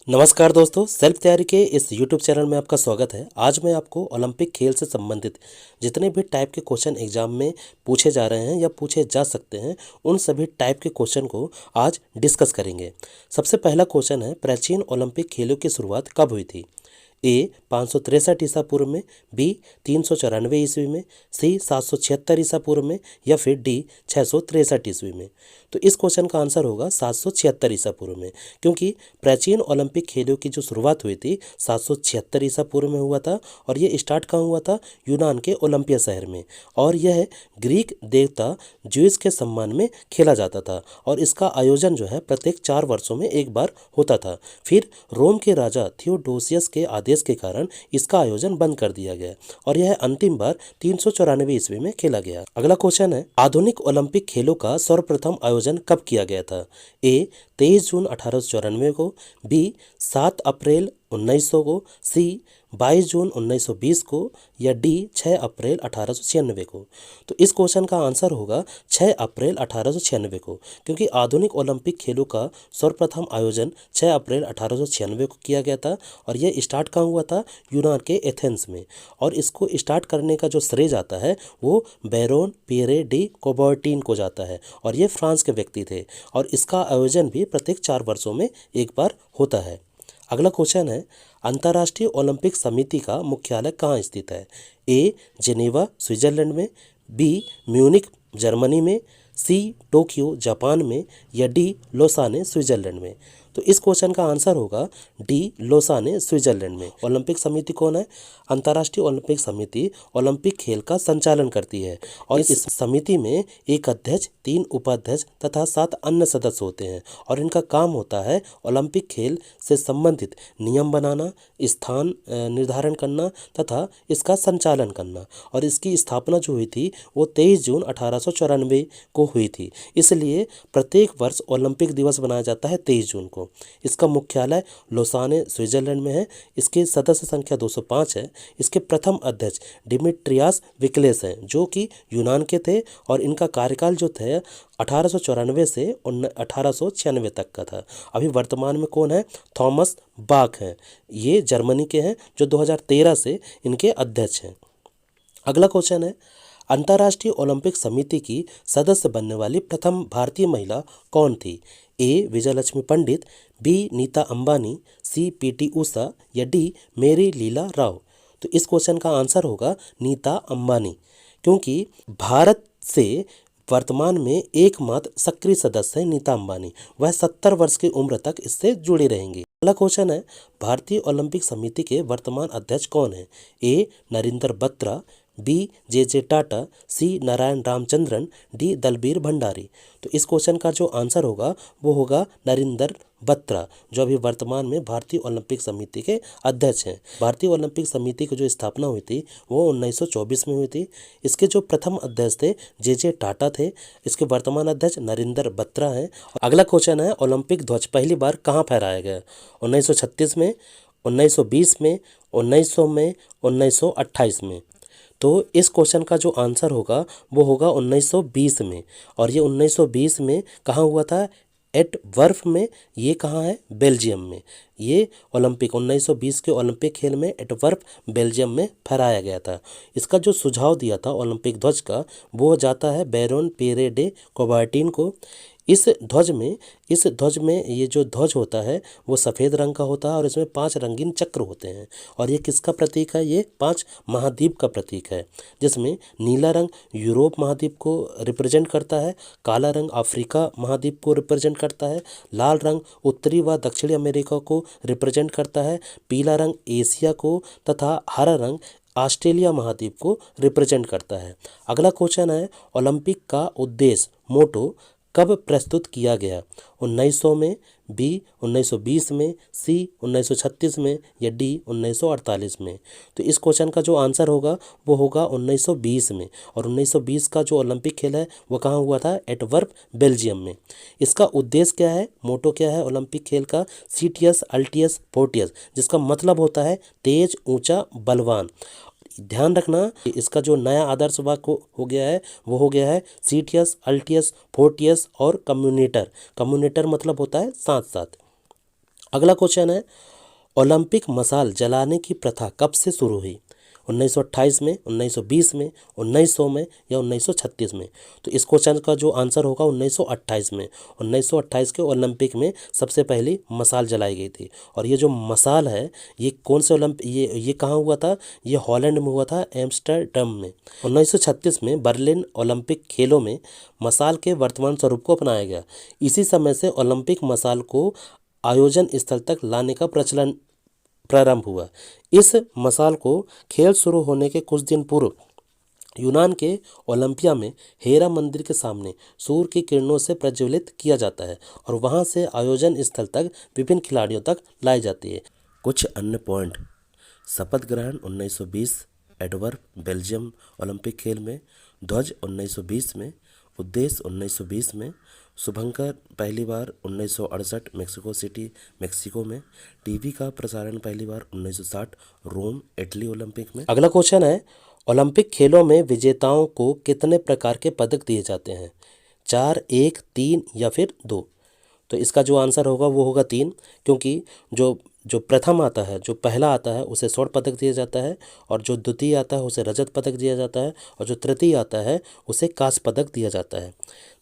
नमस्कार दोस्तों, सेल्फ तैयारी के इस यूट्यूब चैनल में आपका स्वागत है। आज मैं आपको ओलंपिक खेल से संबंधित जितने भी टाइप के क्वेश्चन एग्जाम में पूछे जा रहे हैं या पूछे जा सकते हैं, उन सभी टाइप के क्वेश्चन को आज डिस्कस करेंगे। सबसे पहला क्वेश्चन है, प्राचीन ओलंपिक खेलों की शुरुआत कब हुई थी? ए 563 ईसा पूर्व में, बी 394 ईस्वी में, सी 776 ईसा पूर्व में, या फिर डी 663 ईस्वी में। तो इस क्वेश्चन का आंसर होगा 776 ईसा पूर्व में, क्योंकि प्राचीन ओलंपिक खेलों की जो शुरुआत हुई थी 776 ईसा पूर्व में हुआ था। और ये स्टार्ट कहाँ हुआ था? यूनान के ओलंपिया शहर में। और यह ग्रीक देवता ज्यूस के सम्मान में खेला जाता था, और इसका आयोजन जो है प्रत्येक 4 वर्षों में एक बार होता था। फिर रोम के राजा थियोडोसियस के आदेश के कारण इसका आयोजन बंद कर दिया गया, और यह अंतिम बार 394 ईस्वी में खेला गया। अगला क्वेश्चन है, आधुनिक ओलंपिक खेलों का सर्वप्रथम आयोजन कब किया गया था? ए 23 जून 1894 को, बी 7 अप्रैल 1900 को, सी 22 जून 1920 को, या डी 6 अप्रैल 1896 को। तो इस क्वेश्चन का आंसर होगा 6 अप्रैल 1896 को, क्योंकि आधुनिक ओलंपिक खेलों का सर्वप्रथम आयोजन 6 अप्रैल 1896 को किया गया था। और यह स्टार्ट कहाँ हुआ था? यूनान के एथेंस में। और इसको स्टार्ट करने का जो श्रेय जाता है वो बैरोन पियरे डी कोबर्टिन को जाता है, और ये फ्रांस के व्यक्ति थे। और इसका आयोजन भी प्रत्येक 4 वर्षों में एक बार होता है। अगला क्वेश्चन है, अंतर्राष्ट्रीय ओलंपिक समिति का मुख्यालय कहाँ स्थित है? ए जेनेवा स्विट्जरलैंड में, बी म्यूनिख जर्मनी में, सी टोक्यो जापान में, या डी लोसाने स्विट्जरलैंड में। तो इस क्वेश्चन का आंसर होगा डी लोसाने स्विट्जरलैंड में। ओलंपिक समिति कौन है? अंतर्राष्ट्रीय ओलंपिक समिति ओलंपिक खेल का संचालन करती है, और इस समिति में एक अध्यक्ष, 3 उपाध्यक्ष तथा 7 अन्य सदस्य होते हैं। और इनका काम होता है ओलंपिक खेल से संबंधित नियम बनाना, स्थान निर्धारण करना तथा इसका संचालन करना। और इसकी स्थापना जो हुई थी वो 23 जून 1894 को हुई थी। इसलिए प्रत्येक वर्ष ओलंपिक दिवस मनाया जाता है 23 जून को। इसका मुख्यालय लोसाने स्विट्जरलैंड में है। इसकी सदस्य संख्या 205 है। इसके प्रथम अध्यक्ष डिमिट्रियास विक्लेस हैं, जो कि यूनान के थे, और इनका कार्यकाल जो थे 1894 से 1896 तक का था। अभी वर्तमान में कौन है? थॉमस बाक हैं। ये जर्मनी के हैं, जो 2013 से इनके अध्यक्ष हैं। अगला क्वेश्चन है, अंतर्राष्ट्रीय ओलंपिक समिति की सदस्य बनने वाली प्रथम भारतीय महिला कौन थी? ए विजयलक्ष्मी पंडित, बी नीता अंबानी, सी पीटी उषा, या डी मेरी लीला राव। तो इस क्वेश्चन का आंसर होगा नीता अंबानी, क्योंकि भारत से वर्तमान में एकमात्र सक्रिय सदस्य है नीता अंबानी। वह 70 वर्ष की उम्र तक इससे जुड़ी रहेंगी। अगला क्वेश्चन है, भारतीय ओलंपिक समिति के वर्तमान अध्यक्ष कौन है? ए नरेंद्र बत्रा, बी जे टाटा, सी नारायण रामचंद्रन, डी दलबीर भंडारी। तो इस क्वेश्चन का जो आंसर होगा वो होगा नरेंद्र बत्रा, जो अभी वर्तमान में भारतीय ओलंपिक समिति के अध्यक्ष हैं। भारतीय ओलंपिक समिति की जो स्थापना हुई थी वो 1924 में हुई थी। इसके जो प्रथम अध्यक्ष थे जे टाटा थे। इसके वर्तमान अध्यक्ष नरेंद्र बत्रा हैं। अगला क्वेश्चन है, ओलंपिक ध्वज पहली बार कहाँ फहराया गया? 1936 में, 1920 में, 1900 में, 1928 में। तो इस क्वेश्चन का जो आंसर होगा वो होगा 1920 में। और ये 1920 में कहाँ हुआ था? एंटवर्प में। ये कहाँ है? बेल्जियम में। ये ओलंपिक 1920 के ओलंपिक खेल में एंटवर्प बेल्जियम में फहराया गया था। इसका जो सुझाव दिया था ओलंपिक ध्वज का वो जाता है बैरोन पियरे डे कोबर्टिन को। इस ध्वज में ये जो ध्वज होता है वो सफ़ेद रंग का होता है, और इसमें 5 रंगीन चक्र होते हैं। और ये किसका प्रतीक है? ये 5 महाद्वीप का प्रतीक है, जिसमें नीला रंग यूरोप महाद्वीप को रिप्रेजेंट करता है, काला रंग अफ्रीका महाद्वीप को रिप्रेजेंट करता है, लाल रंग उत्तरी व दक्षिणी अमेरिका को रिप्रेजेंट करता है, पीला रंग एशिया को, तथा हरा रंग ऑस्ट्रेलिया महाद्वीप को रिप्रेजेंट करता है। अगला क्वेश्चन है, ओलंपिक का उद्देश्य मोटो कब प्रस्तुत किया गया? 1900 में, बी 1920 में, सी 1936 में, या डी 1948 में। तो इस क्वेश्चन का जो आंसर होगा वो होगा 1920 में। और 1920 का जो ओलंपिक खेल है वो कहाँ हुआ था? एंटवर्प बेल्जियम में। इसका उद्देश्य क्या है? मोटो क्या है ओलंपिक खेल का? सीटियस अल्टियस फोर्टियस, जिसका मतलब होता है तेज, ऊंचा, बलवान। ध्यान रखना, इसका जो नया आदर्श वाक्य हो गया है वो हो गया है सीटियस अल्टियस फोर्टियस और कम्युनेटर। कम्युनेटर मतलब होता है साथ साथ। अगला क्वेश्चन है, ओलंपिक मशाल जलाने की प्रथा कब से शुरू हुई? 1928 में, 1920 में, 1900 में या 1936 में? तो इस क्वेश्चन का जो आंसर होगा 1928 में। 1928 के ओलंपिक में सबसे पहली मशाल जलाई गई थी। और ये जो मशाल है ये कौन से ये कहाँ हुआ था? ये हॉलैंड में हुआ था, एम्स्टर्डम में। 1936 में बर्लिन ओलंपिक खेलों में मशाल के वर्तमान स्वरूप को अपनाया गया। इसी समय से ओलंपिक मशाल को आयोजन स्थल तक लाने का प्रचलन प्रारंभ हुआ। इस मशाल को खेल शुरू होने के कुछ दिन पूर्व यूनान के ओलंपिया में हेरा मंदिर के सामने सूर्य की किरणों से प्रज्वलित किया जाता है और वहां से आयोजन स्थल तक विभिन्न खिलाड़ियों तक लाई जाती है। कुछ अन्य पॉइंट, शपथ ग्रहण 1920 एडवर्ब बेल्जियम ओलंपिक खेल में, ध्वज 1920 में, उद्देश्य 1920 में, शुभंकर पहली बार 1968 मेक्सिको सिटी मेक्सिको में, टीवी का प्रसारण पहली बार 1960 रोम इटली ओलंपिक में। अगला क्वेश्चन है, ओलंपिक खेलों में विजेताओं को कितने प्रकार के पदक दिए जाते हैं? 4, 1, 3 या फिर 2? तो इसका जो आंसर होगा वो होगा 3, क्योंकि जो जो प्रथम आता है, जो पहला आता है उसे स्वर्ण पदक दिया जाता है, और जो द्वितीय आता है उसे रजत पदक दिया जाता है, और जो तृतीय आता है उसे कांस्य पदक दिया जाता है।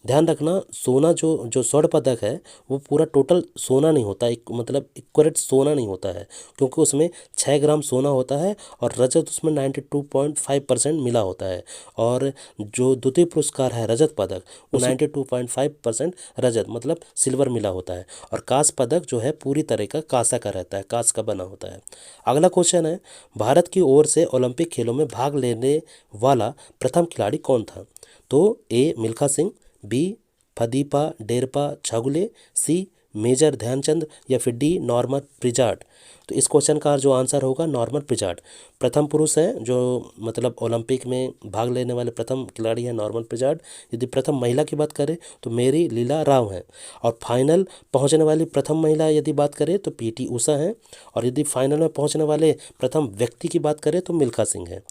ध्यान रखना, सोना जो जो स्वर्ण पदक है वो पूरा टोटल सोना नहीं होता, एक मतलब इक्वरेट सोना नहीं होता है, क्योंकि उसमें 6 ग्राम सोना होता है और रजत उसमें 92.5% मिला होता है। और जो द्वितीय पुरस्कार है रजत पदक, वो 92.5% रजत मतलब सिल्वर मिला होता है। और कांस्य पदक जो है पूरी तरह का कांसा का रहता है, कांस्य का बना होता है। अगला क्वेश्चन है, भारत की ओर से ओलंपिक खेलों में भाग लेने वाला प्रथम खिलाड़ी कौन था? तो ए मिल्खा सिंह, बी फदीपा डेरपा छागुले, सी मेजर ध्यानचंद या फिर डी नॉर्मन प्रिजार्ड? तो इस क्वेश्चन का जो आंसर होगा नॉर्मन प्रिजार्ड। प्रथम पुरुष है जो मतलब ओलंपिक में भाग लेने वाले प्रथम खिलाड़ी है नॉर्मन प्रिजार्ड। यदि प्रथम महिला की बात करें तो मेरी लीला राव है। और फाइनल पहुंचने वाली प्रथम महिला यदि बात करें तो पीटी उषा है। और यदि फाइनल में पहुंचने वाले प्रथम व्यक्ति की बात करें तो मिल्खा सिंह है।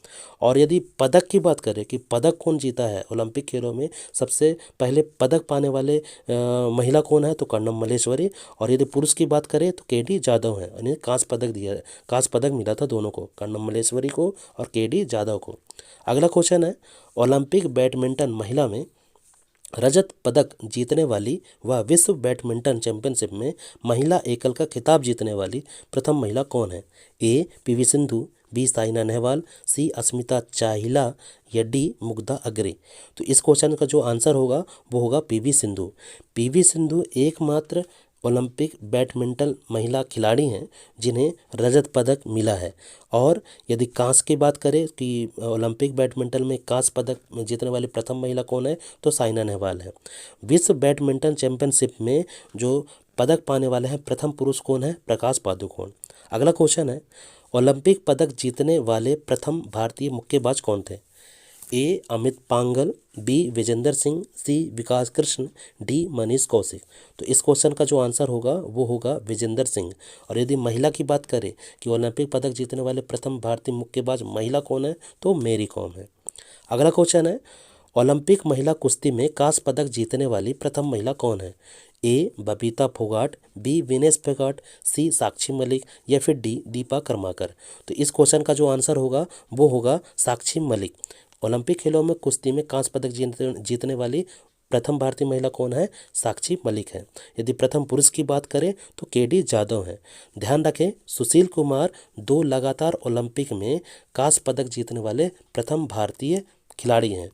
और यदि पदक की बात करें कि पदक कौन जीता है ओलंपिक खेलों में, सबसे पहले पदक पाने वाले महिला कौन है? तो कर्णम मल्लेश्वरी। और यदि पुरुष की बात करें तो केडी जाधव है। यानी कांस्य पदक मिला था दोनों को, कर्णम मल्लेश्वरी को और केडी जाधव को। अगला क्वेश्चन है, ओलंपिक बैडमिंटन महिला में रजत पदक जीतने वाली व विश्व बैडमिंटन चैंपियनशिप में महिला एकल का खिताब जीतने वाली प्रथम महिला कौन है? ए पीवी सिंधु, बी साइना नेहवाल, सी अस्मिता चाहिला या डी मुग्धा अग्रे? तो इस क्वेश्चन का जो आंसर होगा वो होगा पीवी सिंधु। पीवी सिंधु एकमात्र ओलंपिक बैडमिंटन महिला खिलाड़ी हैं जिन्हें रजत पदक मिला है। और यदि कांस्य की बात करें कि ओलंपिक बैडमिंटन में कांस्य पदक जीतने वाली प्रथम महिला कौन है, तो साइना नेहवाल है। विश्व बैडमिंटन चैंपियनशिप में जो पदक पाने वाले हैं प्रथम पुरुष कौन है? प्रकाश पादुकोण। अगला क्वेश्चन है, ओलंपिक पदक जीतने वाले प्रथम भारतीय मुक्केबाज कौन थे? ए अमित पांगल, बी विजेंदर सिंह, सी विकास कृष्ण, डी मनीष कौशिक? तो इस क्वेश्चन का जो आंसर होगा वो होगा विजेंदर सिंह। और यदि महिला की बात करें कि ओलंपिक पदक जीतने वाले प्रथम भारतीय मुक्केबाज महिला कौन है, तो मेरी कॉम है। अगला क्वेश्चन है, ओलंपिक महिला कुश्ती में कांस्य पदक जीतने वाली प्रथम महिला कौन है? ए बबीता फोगाट, बी विनेश फोगाट, सी साक्षी मलिक या फिर डी दीपा कर्माकर? तो इस क्वेश्चन का जो आंसर होगा वो होगा साक्षी मलिक। ओलंपिक खेलों में कुश्ती में कांस्य पदक जीतने वाली प्रथम भारतीय महिला कौन है? साक्षी मलिक है। यदि प्रथम पुरुष की बात करें तो केडी जाधव हैं। ध्यान रखें, सुशील कुमार 2 लगातार ओलंपिक में कांस्य पदक जीतने वाले प्रथम भारतीय खिलाड़ी हैं।